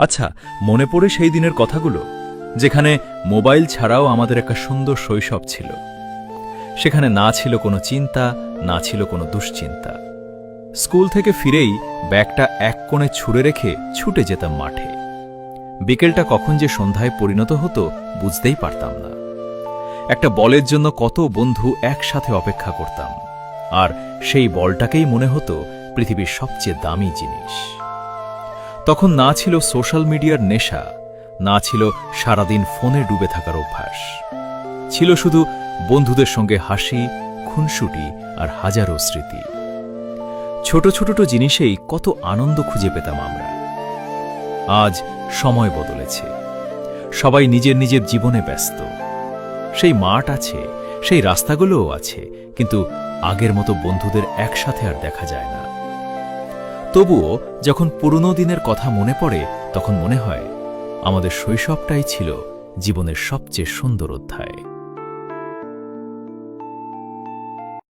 আচ্ছা, মনে পড়ে সেই দিনের কথাগুলো, যেখানে মোবাইল ছাড়াও আমাদের একটা সুন্দর শৈশব ছিল। সেখানে না ছিল কোনো চিন্তা, না ছিল কোনো দুশ্চিন্তা। স্কুল থেকে ফিরেই ব্যাগটা এক কোণে ছুঁড়ে রেখে ছুটে যেতাম মাঠে। বিকেলটা কখন যে সন্ধ্যায় পরিণত হতো বুঝতেই পারতাম না। একটা বলের জন্য কত বন্ধু একসাথে অপেক্ষা করতাম, আর সেই বলটাকেই মনে হতো পৃথিবীর সবচেয়ে দামি জিনিস। তখন না ছিল সোশ্যাল মিডিয়ার নেশা, না ছিল সারাদিন ফোনে ডুবে থাকার অভ্যাস। ছিল শুধু বন্ধুদের সঙ্গে হাসি, খুনসুটি আর হাজারো স্মৃতি। ছোট ছোট জিনিসেই কত আনন্দ খুঁজে পেতাম আমরা। আজ সময় বদলেছে, সবাই নিজের নিজের জীবনে ব্যস্ত। সেই মাঠ আছে, সেই রাস্তাগুলোও আছে, কিন্তু আগের মতো বন্ধুদের একসাথে আর দেখা যায় না। তবুও যখন পুরনো দিনের কথা মনে পড়ে, তখন মনে হয় আমাদের শৈশবটাই ছিল জীবনের সবচেয়ে সুন্দর অধ্যায়।